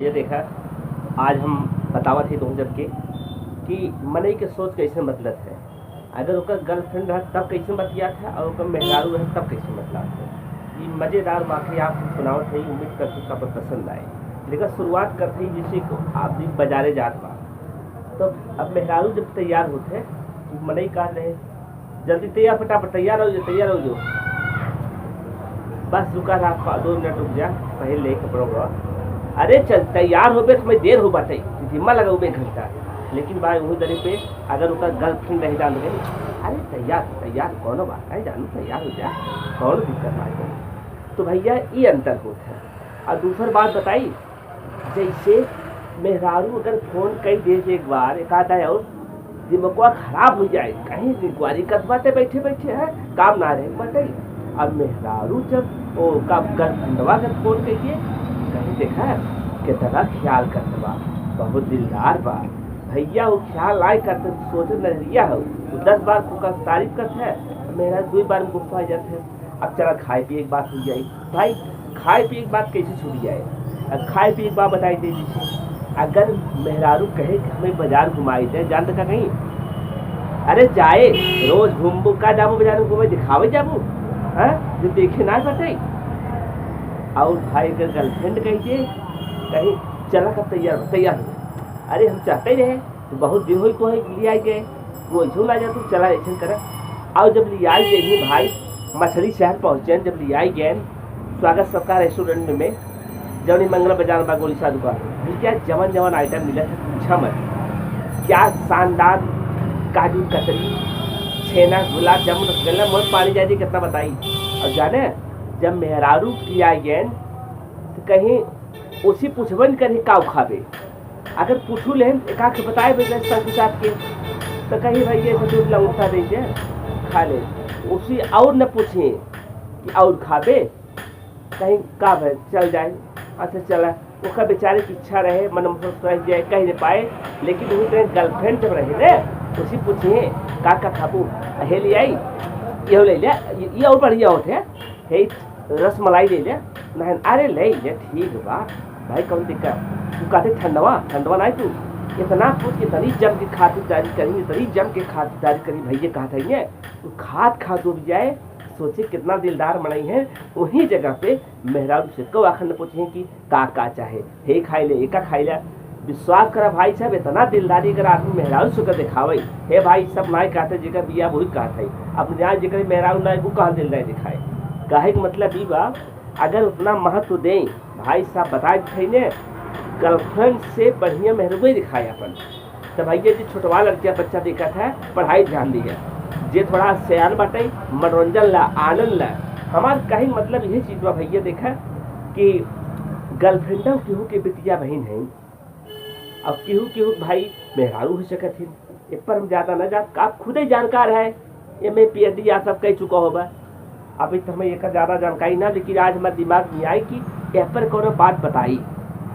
ये देखा आज हम बतावत ही तुम जब के कि मनई के सोच कैसे बदलत है। अगर ओकर गर्लफ्रेंड रह तब कैसे बतियात है और ओकर मेहरारू रह तब कैसे बतलात है। ये मज़ेदार वाकई आपको सुनावत है, उम्मीद करती हूँ सबको पसंद आए। लेकिन शुरुआत करते ही जैसे आदमी बाजारे जात बा, तो अब मेहरारू जब तैयार होते तो मनई कहा रहे जल्दी तैयार, फटाफट तैयार हो जो, तैयार हो जो। बस रुका रहा 2 मिनट रुक जा, पहले ले कपड़ों का। अरे चल तैयार हो बे, तुम्हें देर हो बाटे, जिम्मा लगा हुए घंटा। लेकिन भाई वही दरे पे अगर उसका गर्लफ्रेंड नहीं जान रहे, अरे तैयार तैयार कौन बात है, जानू तैयार हो जा, कौन दिक्कत आएगा। तो भैया ये अंतर होता है। और दूसरी बात बताई, जैसे मेहरारू अगर फोन कई दे एक बार एक आता है और दिमागवा खराब हो जाए, कहीं इंक्वायरी कर बाटे बैठे बैठे है, काम ना रहे बाटे। अब मेहरारू जब वो का गर्लफ्रेंडवा का फोन कहिए, कहीं देखा है कितना ख्याल करते बा, बहुत दिलदार बा भैया। वो ख्याल आए करते सोचे नजरिया हो, वो 10 बार का तारीफ करते है, मेरा 2 बार में गुस्सा आ जाते हैं। अब चला खाए पिए एक बात हो जाए भाई, खाए पिए एक बात कैसे छूट जाए। खाए पिए एक बात बताई दे दीजिए, अगर मेहरारू कहे कि हमें बाजार घुमाई दे, जान तक कहीं अरे जाए रोज घूमबू का जाबू बाजार में घूमे दिखावे जाबू, हाँ जो देखे ना बताई। और भाई अगर गर्लफ्रेंड कहिए कहीं चला कब तैयार हो, तैयार हो, अरे हम चाहते ही रहे तो बहुत दिन हुई को ले आई गए, वो ऐसा ला जा तू चला ऐसा कर। और जब ले आई गए भाई मछली शहर पहुँचे, जब ले आई गए स्वागत सत्कार रेस्टोरेंट में जवनी मंगला बाजार बा गोली सा दुकान, क्या जवन जवन आइटम मिला था पूछा मत, क्या शानदार काजू कतरी छेना गुलाब जामुन रसगुल्ला, बहुत पानी जाती कितना बताई। और जाने जब मेहरारू की आई गए तो कहीं उसी पूछबन कहीं काव खावे, अगर पूछू ले एक आख बताए साथ के तो कहीं भाई ये दूध लंगूठा दीजिए खा ले, उसी और न पूछे कि और खावे, कहीं का भाई चल जाए। अच्छा चला उसका बेचारे की इच्छा रहे, मन रह जाए कहीं नहीं पाए, लेकिन वो कहीं गर्लफ्रेंड जब रहे ना उसी पूछे का खाबू, हे ले आई ये ले लिया, ये और बढ़िया होते है रस मलाई ले लिया नहीं, अरे ले लिया ठीक बा भाई कौन दिक्कत। तू कहते ठंडवा नहीं, तू इतना पूछ के तनी जम के खातिरदारी करी, इतनी जम के खातिरदारी करी भैया कहा था ये तू खाद डूब जाए। सोचे कितना दिलदार बनाई है। वही जगह पे मेहरारू से कौ आखिर ने पूछे कि का चाहे, हे खाई ले एका खाई ले। विश्वास करा भाई साहब, इतना दिलदारी अगर आदमी मेहरारू से कर दिखावे, हे भाई सब नाई कहते जगह बिया वही कहता है, अब न्याय जगह मेहरारू ना वो कहाँ दिलदारी दिखाए। कहे का मतलब ये बा अगर उतना महत्व दें भाई साहब बताए थे ने गर्लफ्रेंड से बढ़िया मेहरबानी दिखाए अपन। तो भैया जी छोटवा लड़किया बच्चा देखा था पढ़ाई ध्यान दिया, जे थोड़ा सयान बाटे मनोरंजन ला आनंद ला। हमार कहीं मतलब यही चीज बा भैया देखा कि गर्लफ्रेंड केहू के बेटिया बहन है, अब केहू भाई मेहरारू हो सकत है, इस पर हम ज़्यादा न जात, आप खुद ही जानकार है, ये मैं PhD या सब कह चुका होगा। अभी तो हमें एक ज़्यादा जानकारी ना, लेकिन आज हमारे दिमाग में आई कि यह पर कोनो बात बताई,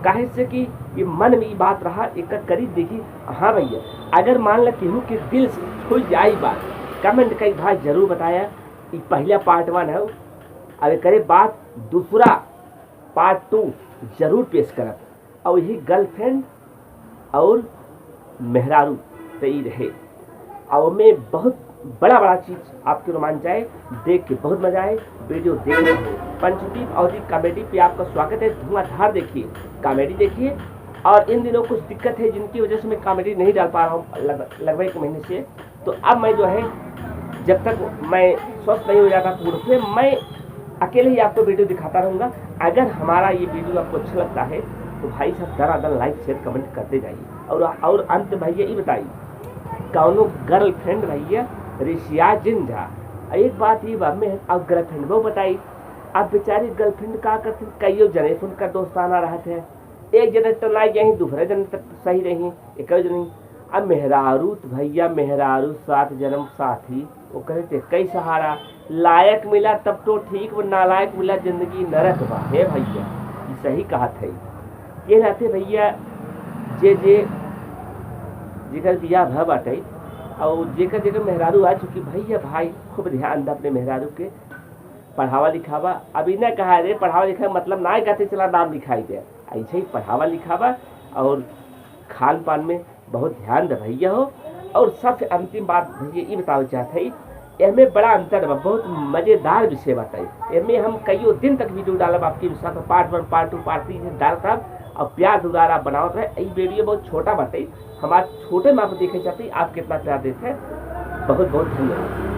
काहे से कि ये मन में ये बात रहा एक करी देखी। हाँ भैया अगर मान ला केहू के दिल से छू जाए बात, कमेंट कई भाई जरूर बताया। ये पहला पार्ट 1 है, अब करे बात दूसरा पार्ट 2 जरूर पेश करब। और यही गर्लफ्रेंड और मेहरारू तय रहे, और मैं बहुत बड़ा चीज़ आपके रोमांच आए, देख के बहुत मजा आए। वीडियो देखने पंचदीप अवधि कॉमेडी पे आपका स्वागत है। धुआंधार देखिए, कॉमेडी देखिए। और इन दिनों कुछ दिक्कत है जिनकी वजह से मैं कॉमेडी नहीं डाल पा रहा हूँ लगभग 1 महीने से, तो अब मैं जो है जब तक मैं स्वस्थ नहीं हो जाता पूर्ण से मैं अकेले ही आपको वीडियो दिखाता रहूँगा। अगर हमारा ये वीडियो आपको अच्छा लगता है तो भाई साहब दरादर लाइक शेयर कमेंट करते जाइए। और अंत भैया ये बताइए कौनो गर्लफ्रेंड भैया रिशिया जिंदा, एक बात ये बा में अब गर्लफ्रेंड वो बताई, अब बेचारी गर्लफ्रेंड का करते कई जने सुनकर दोस्ताना रहते हैं, एक जने तो लाई गई दूसरे जने तक सही रही एक जनी। अब मेहरारू तो भैया मेहरारू 7 जन्म साथी, वो कहते कई सहारा, लायक मिला तब तो ठीक, वो नालायक मिला जिंदगी नरक बा। हे भैया ये सही कहा था, ये रहते भैया जे जेकर बिया भ बाटे और जेकर मेहरारू आ चुकी भैया भाई खूब ध्यान दे अपने मेहरारू के पढ़ावा लिखावा। अभी न कहा रे पढ़ावा लिखा मतलब ना कहते चला नाम लिखाई दे, ऐसे ही पढ़ावा लिखावा और खान पान में बहुत ध्यान रखिए हो। और सबसे अंतिम बात भैया ये बताओ चाहते हैं, एमे बड़ा अंतर बा, बहुत मज़ेदार विषय बताई। एमे हम कईयों दिन तक वीडियो डालब आपकी इंस्टा पर, पार्ट 1 पार्ट 2 पार्ट 3 डालता और प्यार दुलार आप बनावत रहे। ये वीडियो बहुत छोटा बताई, हमारे छोटे माँ को देखे चाहते आप कितना प्यार देते हैं। बहुत बहुत धन्यवाद।